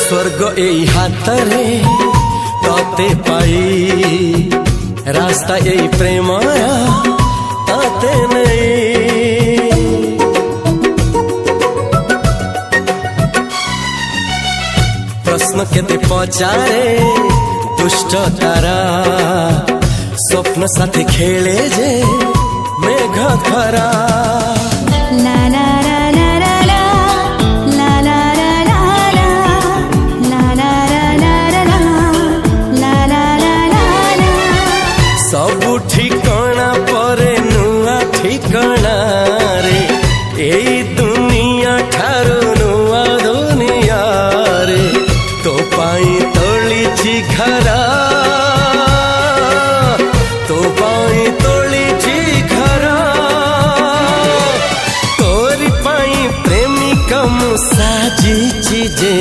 स्वर्ग एई हातरे तते पाई रास्ता एई प्रेमाया ताते नहीं। प्रश्न केते पचारे दुष्ट तारा स्वप्न साथी खेले जे मेघ खरा। ला ला ला ला ला ला ला ला ला ला ला ला ला ला ला। सबु ठिकाना परे नुआ ठिकाना रे एई दुनिया ठारू नुआ दुनिया रे। तो पाई तोलिछि घरा तो पाई तोलिछि घरा तोरी पाई प्रेमिका मु साजिछि जे